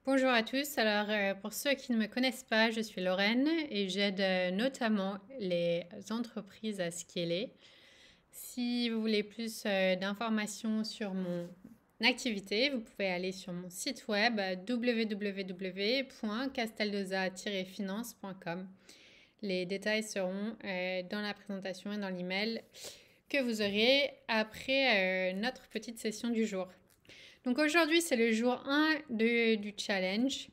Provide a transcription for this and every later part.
Bonjour à tous. Alors, pour ceux qui ne me connaissent pas, je suis Lorraine et j'aide notamment les entreprises à scaler. Si vous voulez plus d'informations sur mon activité, vous pouvez aller sur mon site web www.castaldoza-finance.com. Les détails seront dans la présentation et dans l'email que vous aurez après notre petite session du jour. Donc aujourd'hui, c'est le jour 1 du challenge,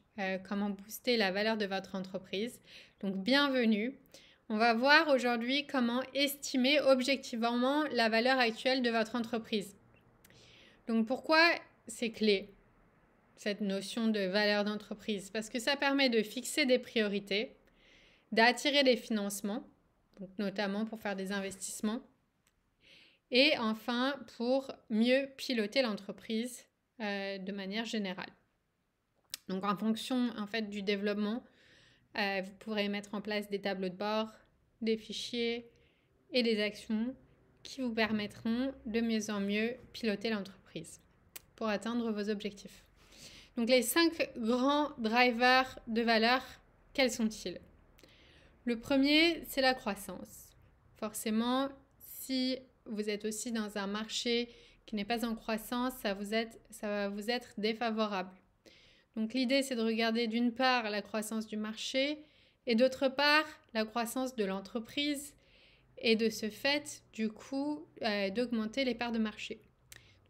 comment booster la valeur de votre entreprise. Donc bienvenue. On va voir aujourd'hui comment estimer objectivement la valeur actuelle de votre entreprise. Donc pourquoi c'est clé, cette notion de valeur d'entreprise? Parce que ça permet de fixer des priorités, d'attirer des financements, donc notamment pour faire des investissements, et enfin pour mieux piloter l'entreprise de manière générale. Donc en fonction en fait du développement, vous pourrez mettre en place des tableaux de bord, des fichiers et des actions qui vous permettront de mieux en mieux piloter l'entreprise pour atteindre vos objectifs. Donc les 5 grands drivers de valeur, quels sont-ils? Le premier, c'est la croissance. Forcément, si vous êtes aussi dans un marché qui n'est pas en croissance, ça va vous être défavorable. Donc l'idée, c'est de regarder d'une part la croissance du marché et d'autre part la croissance de l'entreprise et de ce fait, du coup, d'augmenter les parts de marché.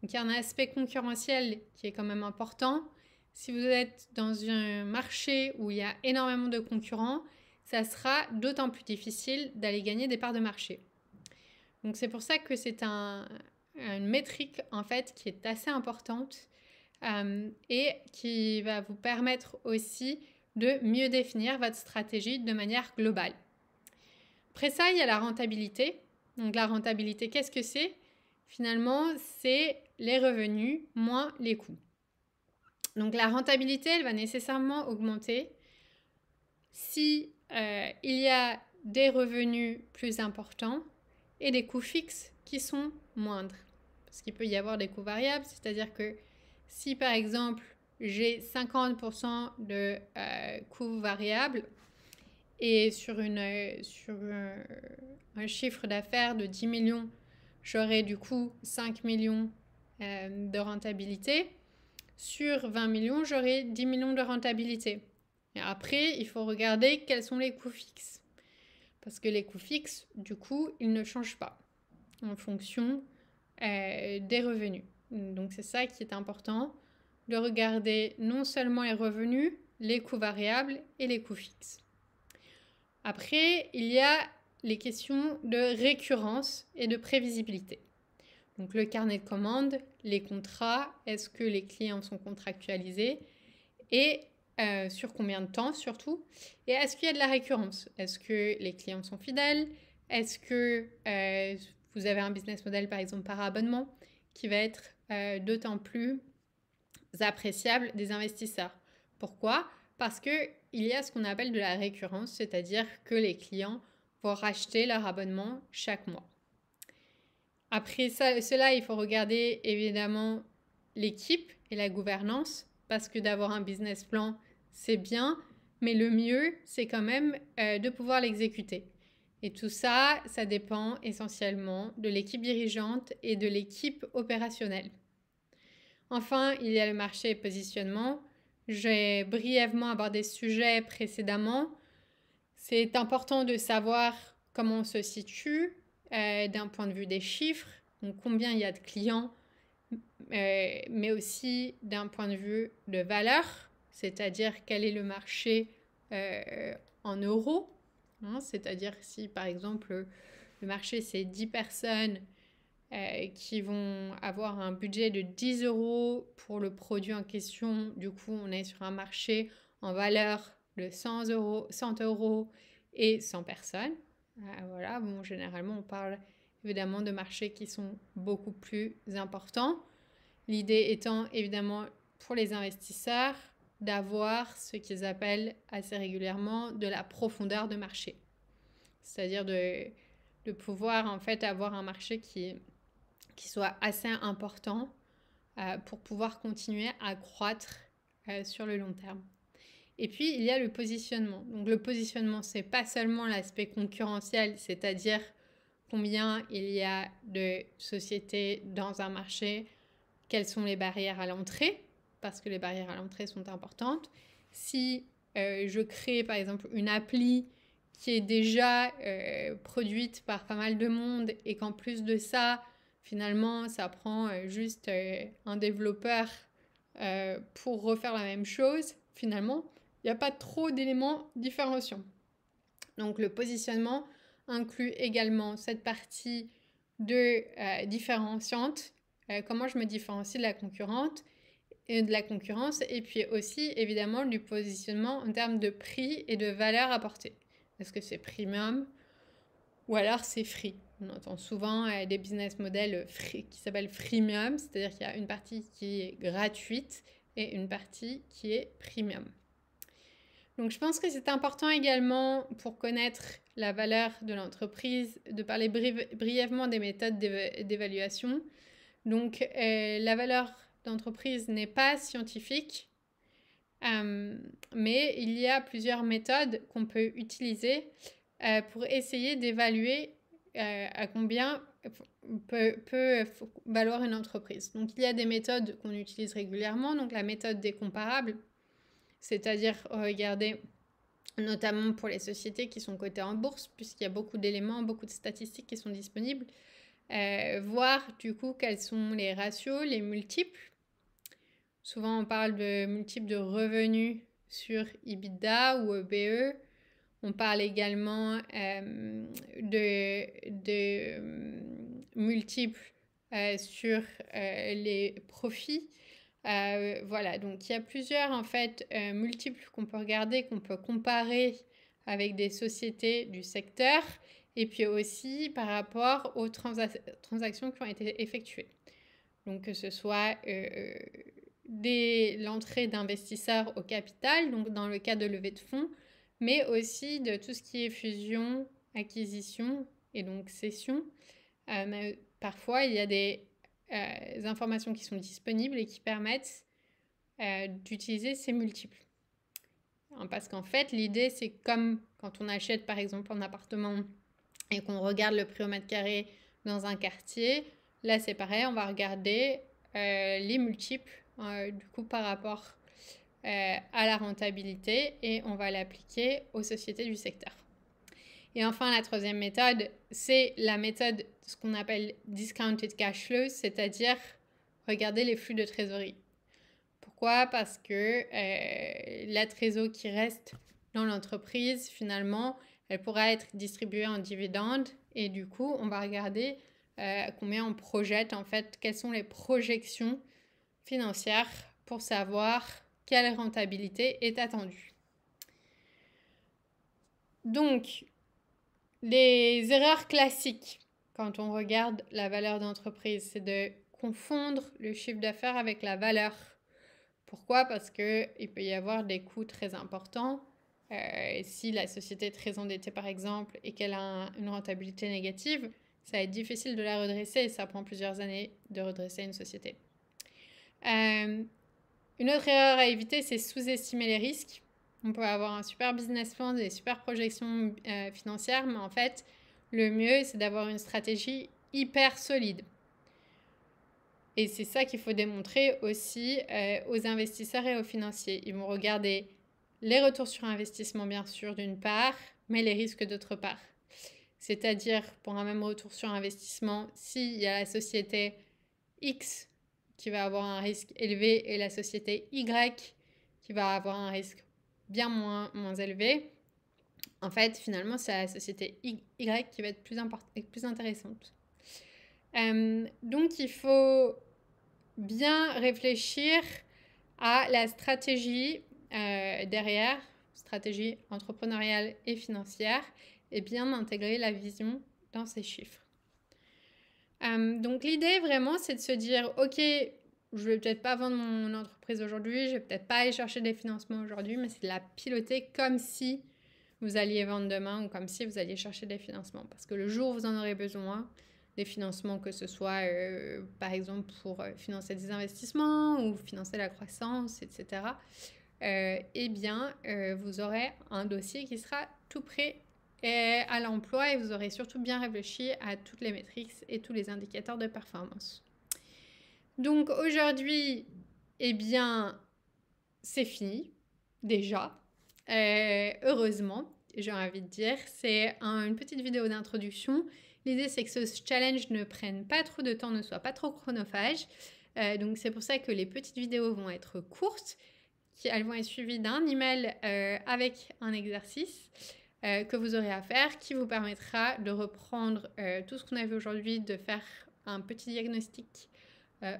Donc il y a un aspect concurrentiel qui est quand même important. Si vous êtes dans un marché où il y a énormément de concurrents, ça sera d'autant plus difficile d'aller gagner des parts de marché. Donc c'est pour ça que c'est une métrique en fait qui est assez importante et qui va vous permettre aussi de mieux définir votre stratégie de manière globale. Après ça, il y a la rentabilité. Donc la rentabilité, qu'est-ce que c'est? Finalement, c'est les revenus moins les coûts. Donc la rentabilité, elle va nécessairement augmenter si il y a des revenus plus importants et des coûts fixes qui sont moindres. Parce qu'il peut y avoir des coûts variables, c'est-à-dire que si par exemple j'ai 50% de coûts variables et sur un chiffre d'affaires de 10 millions, j'aurai du coup 5 millions de rentabilité. Sur 20 millions, j'aurai 10 millions de rentabilité. Et après, il faut regarder quels sont les coûts fixes. Parce que les coûts fixes, du coup, ils ne changent pas en fonction des revenus. Donc c'est ça qui est important, de regarder non seulement les revenus, les coûts variables et les coûts fixes. Après, il y a les questions de récurrence et de prévisibilité. Donc le carnet de commandes, les contrats, est-ce que les clients sont contractualisés et sur combien de temps surtout, et est-ce qu'il y a de la récurrence? Est-ce que les clients sont fidèles? Est-ce que vous avez un business model par exemple par abonnement qui va être d'autant plus appréciable des investisseurs? Pourquoi? Parce qu'il y a ce qu'on appelle de la récurrence, c'est-à-dire que les clients vont racheter leur abonnement chaque mois. Après cela, il faut regarder évidemment l'équipe et la gouvernance, parce que d'avoir un business plan, c'est bien, mais le mieux, c'est quand même de pouvoir l'exécuter. Et tout ça, ça dépend essentiellement de l'équipe dirigeante et de l'équipe opérationnelle. Enfin, il y a le marché et positionnement. J'ai brièvement abordé ce sujet précédemment. C'est important de savoir comment on se situe d'un point de vue des chiffres, donc combien il y a de clients, mais aussi d'un point de vue de valeur, c'est-à-dire quel est le marché en euros. C'est-à-dire si par exemple le marché c'est 10 personnes qui vont avoir un budget de 10 euros pour le produit en question, du coup on est sur un marché en valeur de 100 euros et 100 personnes. Voilà, bon, généralement on parle évidemment de marchés qui sont beaucoup plus importants. L'idée étant évidemment pour les investisseurs d'avoir ce qu'ils appellent assez régulièrement de la profondeur de marché. C'est-à-dire de pouvoir en fait avoir un marché qui soit assez important pour pouvoir continuer à croître sur le long terme. Et puis, il y a le positionnement. Donc, le positionnement, c'est pas seulement l'aspect concurrentiel, c'est-à-dire combien il y a de sociétés dans un marché, quelles sont les barrières à l'entrée, parce que les barrières à l'entrée sont importantes. Si je crée, par exemple, une appli qui est déjà produite par pas mal de monde et qu'en plus de ça, finalement, ça prend juste un développeur pour refaire la même chose, finalement, il n'y a pas trop d'éléments différenciants. Donc le positionnement inclut également cette partie de différenciante, comment je me différencie de la concurrente et de la concurrence, et puis aussi évidemment du positionnement en termes de prix et de valeur apportée. Est-ce que c'est premium ou alors c'est free? On entend souvent des business models free, qui s'appellent freemium, c'est-à-dire qu'il y a une partie qui est gratuite et une partie qui est premium. Donc je pense que c'est important également pour connaître la valeur de l'entreprise, de parler brièvement des méthodes d'évaluation. Donc la valeur d'entreprise n'est pas scientifique, mais il y a plusieurs méthodes qu'on peut utiliser pour essayer d'évaluer à combien peut valoir une entreprise. Donc il y a des méthodes qu'on utilise régulièrement, donc la méthode des comparables, c'est-à-dire regarder notamment pour les sociétés qui sont cotées en bourse, puisqu'il y a beaucoup d'éléments, beaucoup de statistiques qui sont disponibles, voir du coup quels sont les ratios, les multiples. Souvent on parle de multiples de revenus sur EBITDA ou EBE. On parle également de multiples sur les profits. Voilà, donc il y a plusieurs en fait multiples qu'on peut regarder, qu'on peut comparer avec des sociétés du secteur et puis aussi par rapport aux transactions qui ont été effectuées. Donc que ce soit l'entrée d'investisseurs au capital, donc dans le cas de levée de fonds, mais aussi de tout ce qui est fusion, acquisition et donc cession. Mais parfois, il y a des informations qui sont disponibles et qui permettent d'utiliser ces multiples. Parce qu'en fait, l'idée, c'est comme quand on achète par exemple un appartement et qu'on regarde le prix au mètre carré dans un quartier, là c'est pareil, on va regarder les multiples du coup par rapport à la rentabilité et on va l'appliquer aux sociétés du secteur. Et enfin, la troisième méthode, c'est la méthode, ce qu'on appelle discounted cash flow, c'est-à-dire regarder les flux de trésorerie. Pourquoi? Parce que la trésorerie qui reste dans l'entreprise, finalement, elle pourra être distribuée en dividendes et du coup, on va regarder combien on projette, en fait, quelles sont les projections financières pour savoir quelle rentabilité est attendue. Donc, les erreurs classiques quand on regarde la valeur d'entreprise, c'est de confondre le chiffre d'affaires avec la valeur. Pourquoi? Parce qu'il peut y avoir des coûts très importants. Si la société est très endettée par exemple et qu'elle a une rentabilité négative, ça va être difficile de la redresser. Ça prend plusieurs années de redresser une société. Une autre erreur à éviter, c'est sous-estimer les risques. On peut avoir un super business plan, des super projections financières, mais en fait, le mieux, c'est d'avoir une stratégie hyper solide. Et c'est ça qu'il faut démontrer aussi aux investisseurs et aux financiers. Ils vont regarder les retours sur investissement, bien sûr, d'une part, mais les risques d'autre part. C'est-à-dire, pour un même retour sur investissement, s'il y a la société X qui va avoir un risque élevé et la société Y qui va avoir un risque bien moins élevé, en fait, finalement, c'est la société Y qui va être plus intéressante. Donc, il faut bien réfléchir à la stratégie derrière, stratégie entrepreneuriale et financière, et bien intégrer la vision dans ces chiffres. Donc l'idée vraiment, c'est de se dire, ok, je vais peut-être pas vendre mon entreprise aujourd'hui, je vais peut-être pas aller chercher des financements aujourd'hui, mais c'est de la piloter comme si vous alliez vendre demain ou comme si vous alliez chercher des financements. Parce que le jour où vous en aurez besoin, des financements, que ce soit par exemple pour financer des investissements ou financer la croissance, etc., eh bien, vous aurez un dossier qui sera tout prêt à l'emploi et vous aurez surtout bien réfléchi à toutes les métriques et tous les indicateurs de performance. Donc aujourd'hui, eh bien, c'est fini, déjà. Heureusement, j'ai envie de dire, c'est une petite vidéo d'introduction. L'idée, c'est que ce challenge ne prenne pas trop de temps, ne soit pas trop chronophage. Donc c'est pour ça que les petites vidéos vont être courtes. Elles vont être suivies d'un email avec un exercice que vous aurez à faire qui vous permettra de reprendre tout ce qu'on a vu aujourd'hui, de faire un petit diagnostic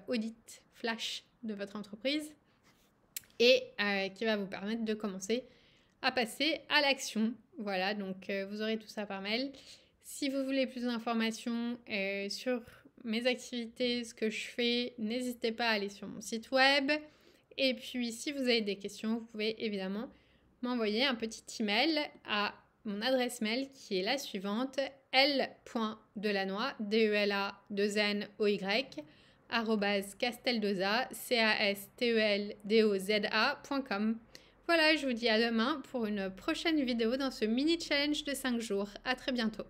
audit flash de votre entreprise et qui va vous permettre de commencer à passer à l'action. Voilà, donc vous aurez tout ça par mail. Si vous voulez plus d'informations sur mes activités, ce que je fais, n'hésitez pas à aller sur mon site web. Et puis, si vous avez des questions, vous pouvez évidemment m'envoyer un petit email à mon adresse mail qui est la suivante, l.delanoy, D-E-L-A-2-N-O-Y, @casteldoza, casteldoza.com. Voilà, je vous dis à demain pour une prochaine vidéo dans ce mini challenge de 5 jours. À très bientôt.